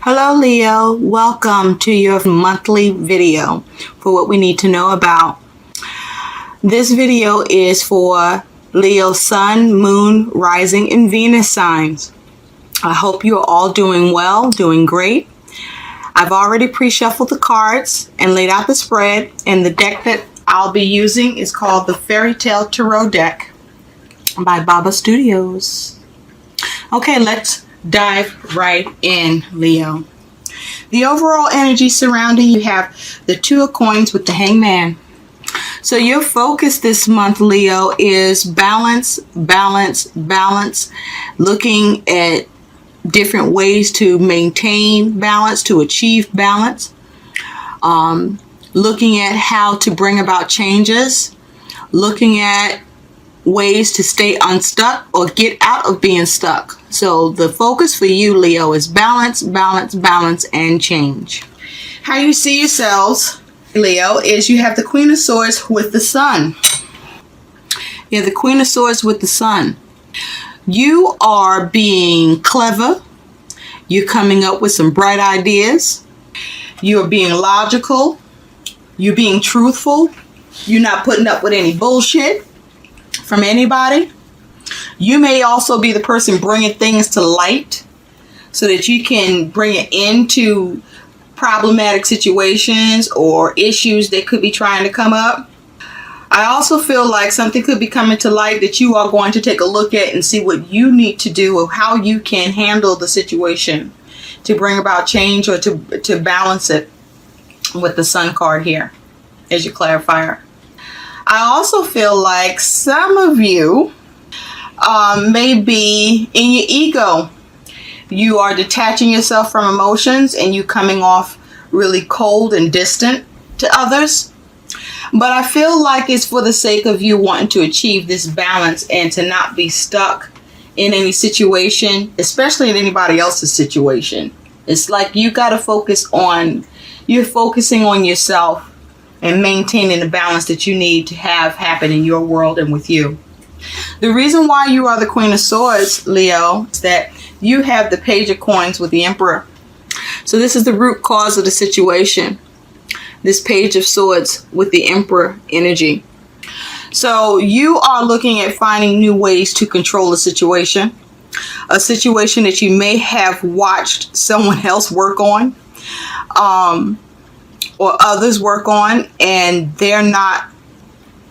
Hello Leo, welcome to your monthly video for what we need to know about. This video is for Leo Sun, Moon, Rising, and Venus signs. I hope you are all doing well, doing great. I've already pre-shuffled the cards and laid out the spread, and the deck that I'll be using is called the Fairy Tale Tarot deck by Baba Studios. Okay, let's dive right in, Leo. The overall energy surrounding you have the Two of Coins with the Hangman. So your focus this month, Leo, is balance, balance, balance. Looking at different ways to maintain balance, to achieve balance. Looking at how to bring about changes. Looking at ways to stay unstuck or get out of being stuck. So the focus for you, Leo, is balance, balance, balance, and change. How you see yourselves, Leo, is you have the Queen of Swords with the Sun. You have the Queen of Swords with the Sun. You are being clever. You're coming up with some bright ideas. You're being logical. You're being truthful. You're not putting up with any bullshit from anybody. You may also be the person bringing things to light so that you can bring it into problematic situations or issues that could be trying to come up. I also feel like something could be coming to light that you are going to take a look at and see what you need to do or how you can handle the situation to bring about change or to balance it with the Sun card here as your clarifier. I also feel like some of you may be in your ego. You are detaching yourself from emotions and you coming off really cold and distant to others. But I feel like it's for the sake of you wanting to achieve this balance and to not be stuck in any situation, especially in anybody else's situation. It's like you got to you're focusing on yourself and maintaining the balance that you need to have happen in your world and with you. The reason why you are the Queen of Swords, Leo, is that you have the Page of Coins with the Emperor. So this is the root cause of the situation. This Page of Swords with the Emperor energy. So you are looking at finding new ways to control a situation that you may have watched someone else work on. Or others work on, and they're not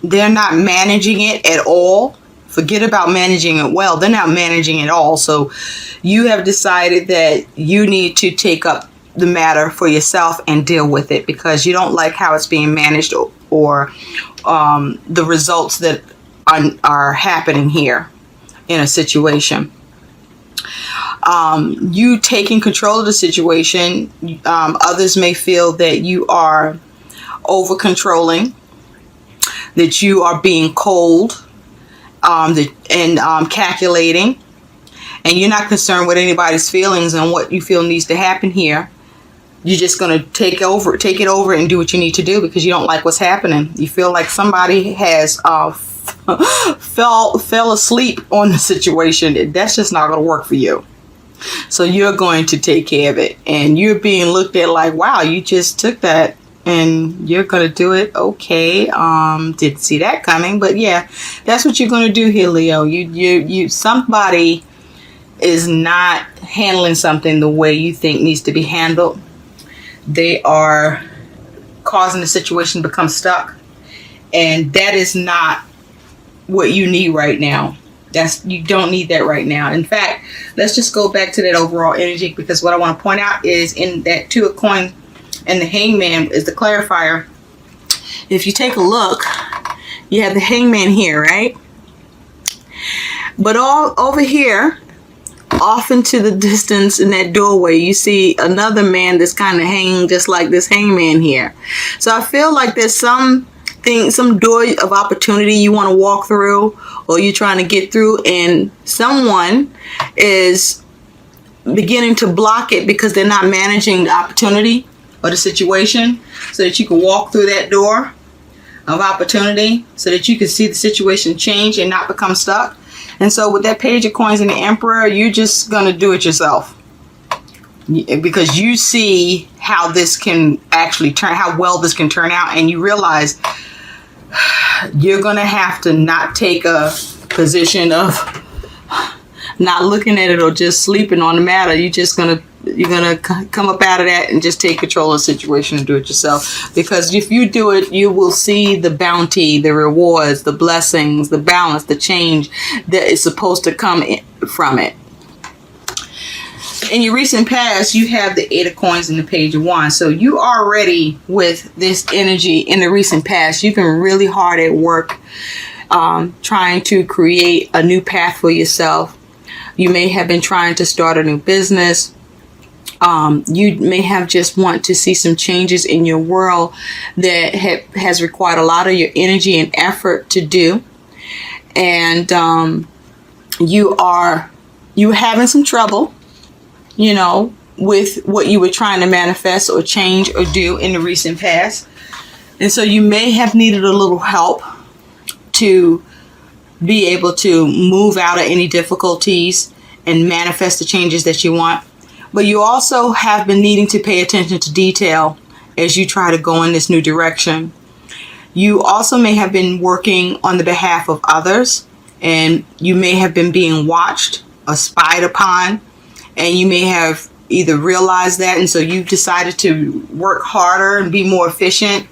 managing it at all. Forget about managing it well. They're not managing it at all. So you have decided that you need to take up the matter for yourself and deal with it because you don't like how it's being managed or the results that are happening here in a situation. You taking control of the situation. Others may feel that you are over controlling, that you are being cold, and calculating, and you're not concerned with anybody's feelings and what you feel needs to happen here. You're just going to take it over and do what you need to do because you don't like what's happening. You feel like somebody has fell asleep on the situation. That's just not going to work for you. So you're going to take care of it, and you're being looked at like, wow, you just took that and you're going to do it. Okay. Didn't see that coming, but yeah, that's what you're going to do here, Leo. You somebody is not handling something the way you think needs to be handled. They are causing the situation to become stuck, and that is not what you need right now. You don't need that right now. In fact, let's just go back to that overall energy, because what I want to point out is in that Two of Coins and the Hangman is the clarifier. If you take a look, you have the Hangman here, right? But all over here, off into the distance in that doorway, you see another man that's kind of hanging just like this Hangman here. So I feel like there's some door of opportunity you want to walk through, or you're trying to get through, and someone is beginning to block it because they're not managing the opportunity or the situation so that you can walk through that door of opportunity so that you can see the situation change and not become stuck. And so with that Page of Coins and the Emperor, you're just going to do it yourself. because you see how this can actually turn, how well this can turn out, and you realize you're going to have to not take a position of not looking at it or just sleeping on the matter. You're gonna come up out of that and just take control of the situation and do it yourself. Because if you do it, you will see the bounty, the rewards, the blessings, the balance, the change that is supposed to come from it. In your recent past, you have the Eight of Coins and the Page of Wands. So you already, with this energy in the recent past, you've been really hard at work trying to create a new path for yourself. You may have been trying to start a new business. You may have just want to see some changes in your world that has required a lot of your energy and effort to do. And you're having some trouble, with what you were trying to manifest or change or do in the recent past. And so you may have needed a little help to be able to move out of any difficulties and manifest the changes that you want. But you also have been needing to pay attention to detail as you try to go in this new direction. You also may have been working on the behalf of others, and you may have been being watched or spied upon, and you may have either realized that, and so you've decided to work harder and be more efficient.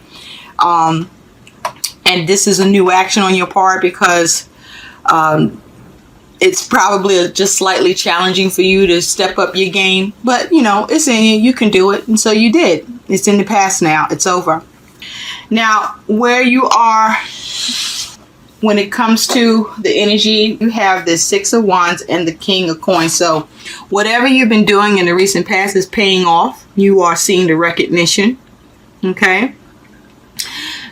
And this is a new action on your part because it's probably just slightly challenging for you to step up your game. But, it's in you. You can do it. And so you did. It's in the past now. It's over. Now, where you are when it comes to the energy, you have the Six of Wands and the King of Coins. So whatever you've been doing in the recent past is paying off. You are seeing the recognition. Okay?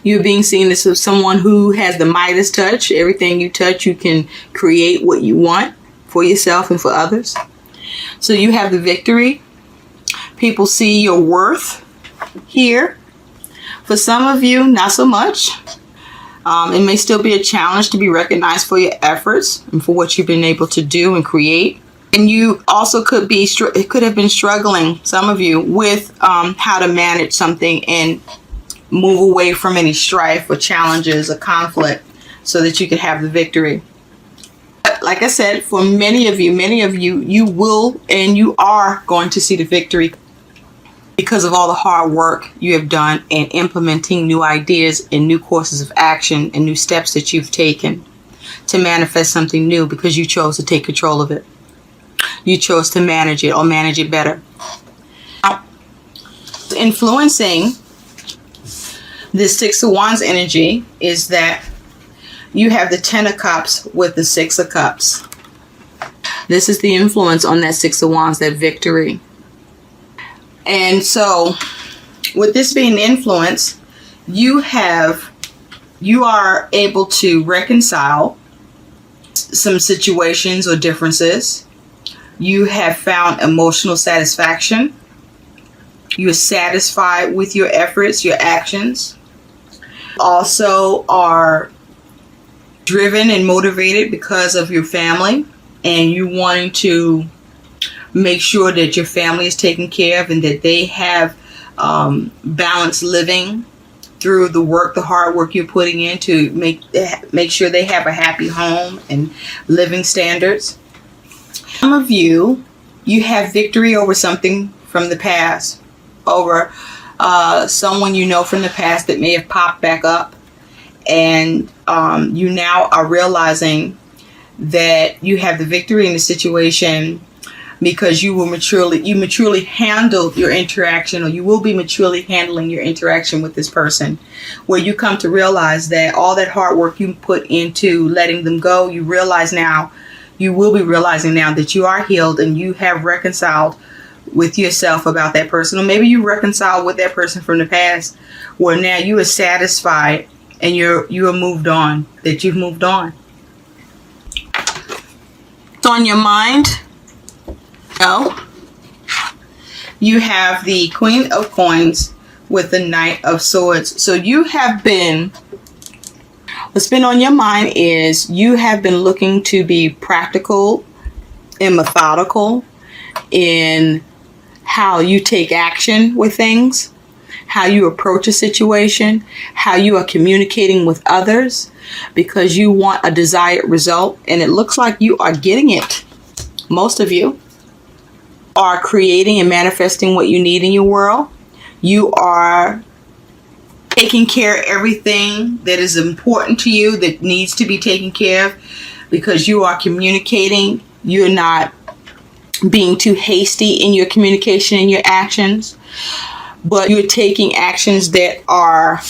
You're being seen as someone who has the Midas touch. Everything you touch, you can create what you want for yourself and for others. So you have the victory. People see your worth here. For some of you, not so much. It may still be a challenge to be recognized for your efforts and for what you've been able to do and create. And you also could have been struggling, some of you, with how to manage something and move away from any strife or challenges or conflict so that you can have the victory. But like I said, for many of you, you will and you are going to see the victory because of all the hard work you have done in implementing new ideas and new courses of action and new steps that you've taken to manifest something new because you chose to take control of it. You chose to manage it or manage it better. Now, influencing this Six of Wands energy is that you have the Ten of Cups with the Six of Cups. This is the influence on that Six of Wands, that victory. And so with this being the influence, you are able to reconcile some situations or differences. You have found emotional satisfaction. You are satisfied with your efforts, your actions. Also are driven and motivated because of your family and you wanting to make sure that your family is taken care of and that they have balanced living through the hard work you're putting in to make sure they have a happy home and living standards. Some of you have victory over something from the past, over someone you know from the past that may have popped back up, and you now are realizing that you have the victory in the situation because you maturely handled your interaction, or you will be maturely handling your interaction with this person, where you come to realize that all that hard work you put into letting them go, you will be realizing now that you are healed and you have reconciled with yourself about that person. Or maybe you reconciled with that person from the past, where now you are satisfied and you are moved on, that you've moved on. It's on your mind. You have the Queen of Coins with the Knight of Swords. So what's been on your mind is you have been looking to be practical and methodical in how you take action with things, how you approach a situation, how you are communicating with others, because you want a desired result, and it looks like you are getting it. Most of you are creating and manifesting what you need in your world. You are taking care of everything that is important to you, that needs to be taken care of, because you are communicating. You're not being too hasty in your communication and your actions, but you're taking actions that are,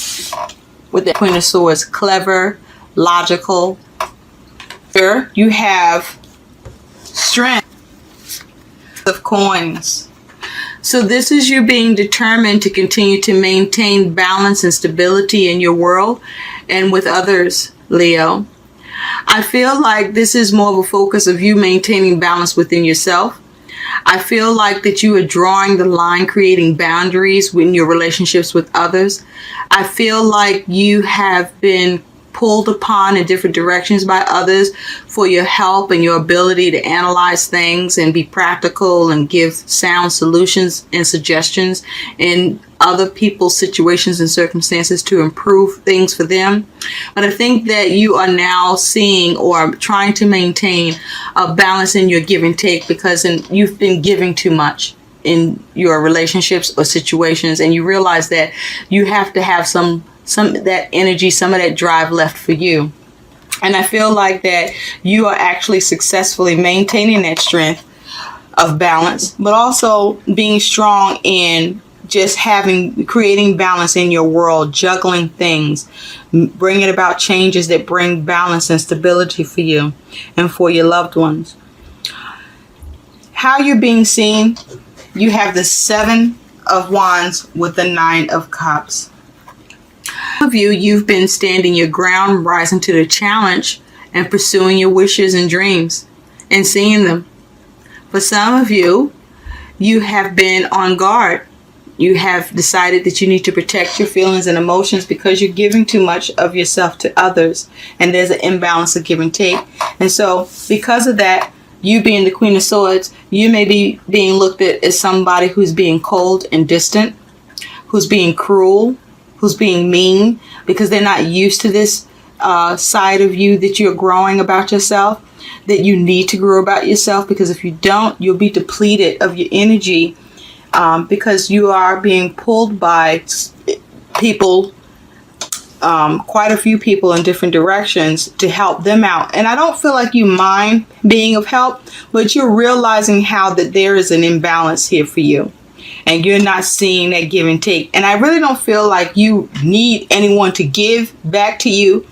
with the Queen of Swords, clever, logical. You have strength of coins. So this is you being determined to continue to maintain balance and stability in your world and with others, Leo. I feel like this is more of a focus of you maintaining balance within yourself. I feel like that you are drawing the line, creating boundaries in your relationships with others. I feel like you have been pulled upon in different directions by others for your help and your ability to analyze things and be practical and give sound solutions and suggestions in other people's situations and circumstances to improve things for them. But I think that you are now seeing or trying to maintain a balance in your give and take, because you've been giving too much in your relationships or situations, and you realize that you have to have some of that energy, some of that drive left for you. And I feel like that you are actually successfully maintaining that strength of balance, but also being strong in just creating balance in your world, juggling things, bringing about changes that bring balance and stability for you and for your loved ones. How you're being seen, you have the 7 of Wands with the 9 of Cups. Some of you've been standing your ground, rising to the challenge and pursuing your wishes and dreams and seeing them. For some of you, you have been on guard. You have decided that you need to protect your feelings and emotions because you're giving too much of yourself to others, and there's an imbalance of give and take. And so because of that, you being the Queen of Swords, you may be being looked at as somebody who's being cold and distant, who's being cruel, who's being mean, because they're not used to this side of you that you're growing about yourself, that you need to grow about yourself, because if you don't, you'll be depleted of your energy, because you are being pulled by people, quite a few people in different directions to help them out. And I don't feel like you mind being of help, but you're realizing how that there is an imbalance here for you. And you're not seeing that give and take. And I really don't feel like you need anyone to give back to you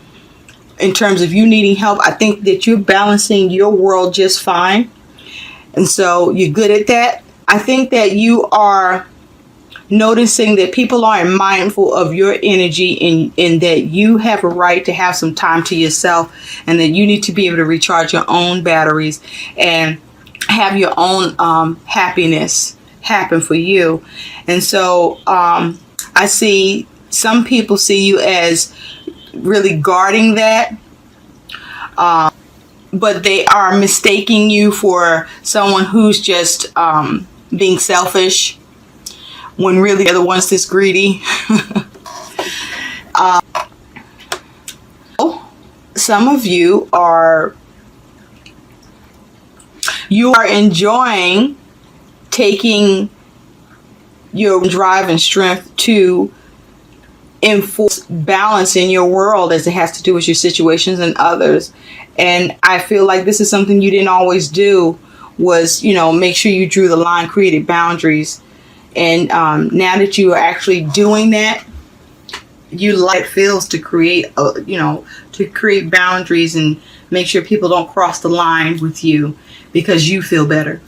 in terms of you needing help. I think that you're balancing your world just fine. And so you're good at that. I think that you are noticing that people aren't mindful of your energy, and that you have a right to have some time to yourself, and that you need to be able to recharge your own batteries and have your own happiness happen for you. And so I see some people see you as really guarding that, but they are mistaking you for someone who's just being selfish, when really they're the ones that's greedy. Some of you are enjoying taking your drive and strength to enforce balance in your world as it has to do with your situations and others. And I feel like this is something you didn't always do, was, make sure you drew the line, created boundaries. And now that you are actually doing that, you like it feels to create, to create boundaries and make sure people don't cross the line with you because you feel better.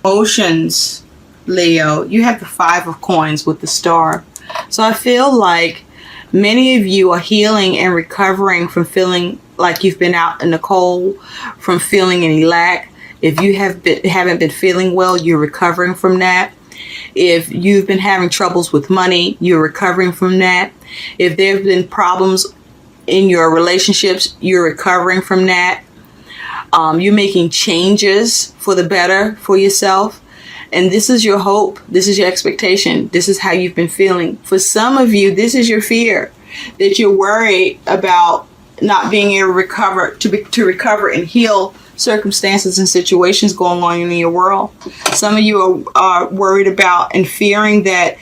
Emotions, Leo, you have the 5 of Coins with the Star. So I feel like many of you are healing and recovering from feeling like you've been out in the cold, from feeling any lack. If you haven't been feeling well, you're recovering from that. If you've been having troubles with money, you're recovering from that. If there have been problems in your relationships, you're recovering from that. You're making changes for the better for yourself. And this is your hope. This is your expectation. This is how you've been feeling. For some of you, this is your fear, that you're worried about not being able to recover and heal circumstances and situations going on in your world. Some of you are worried about and fearing that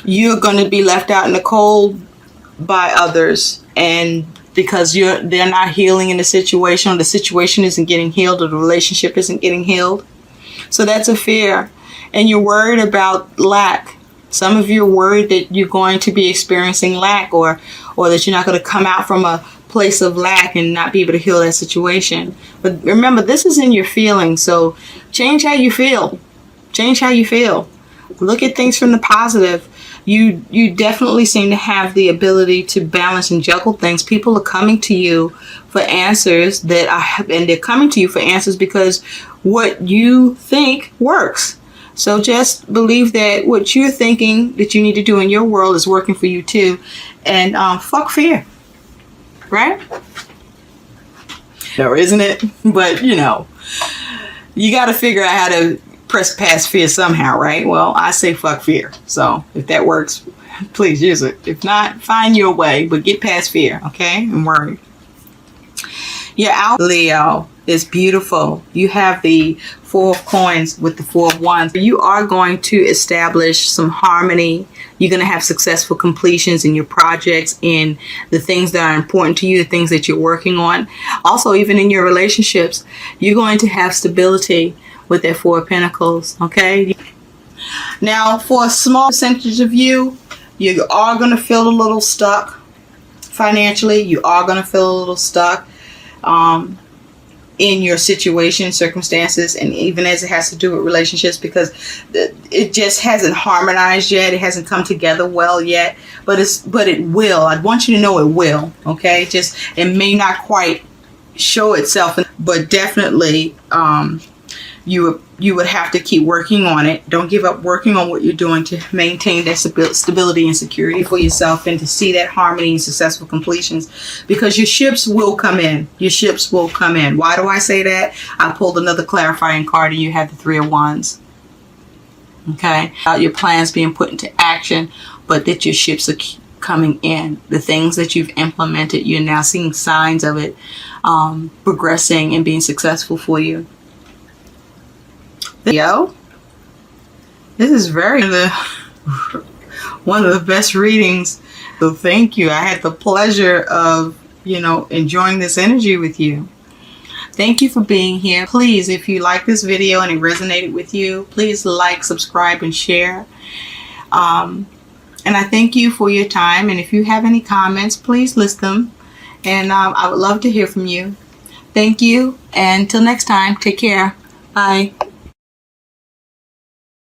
you're going to be left out in the cold by others, and because they're not healing in the situation, or the situation isn't getting healed, or the relationship isn't getting healed. So that's a fear. And you're worried about lack. Some of you are worried that you're going to be experiencing lack, or that you're not going to come out from a place of lack and not be able to heal that situation. But remember, this is in your feelings. So change how you feel. Change how you feel. Look at things from the positive. You definitely seem to have the ability to balance and juggle things. People are coming to you for answers and they're coming to you for answers because what you think works. So just believe that what you're thinking that you need to do in your world is working for you too. And fuck fear. Right? Or isn't it? But you got to figure out how to press past fear somehow, right? Well, I say fuck fear. So if that works, please use it. If not, find your way, but get past fear, okay? And worry. Your out, Leo, is beautiful. You have the Four of Coins with the Four of Wands. You are going to establish some harmony. You're going to have successful completions in your projects, in the things that are important to you, the things that you're working on. Also, even in your relationships, you're going to have stability with that Four of Pentacles, okay? Now, for a small percentage of you, you are going to feel a little stuck financially. You are going to feel a little stuck in your situation, circumstances, and even as it has to do with relationships, because it just hasn't harmonized yet. It hasn't come together well yet, but it will. I want you to know it will, okay? Just, it may not quite show itself, but definitely you would have to keep working on it. Don't give up working on what you're doing to maintain that stability and security for yourself, and to see that harmony and successful completions, because your ships will come in. Your ships will come in. Why do I say that? I pulled another clarifying card and you have the Three of Wands. Okay? About your plans being put into action, but that your ships are coming in. The things that you've implemented, you're now seeing signs of it progressing and being successful for you. Leo, this is one of the best readings. So thank you. I had the pleasure of, enjoying this energy with you. Thank you for being here. Please, if you like this video and it resonated with you, please like, subscribe, and share. And I thank you for your time. And if you have any comments, please list them. And I would love to hear from you. Thank you. And until next time, take care. Bye.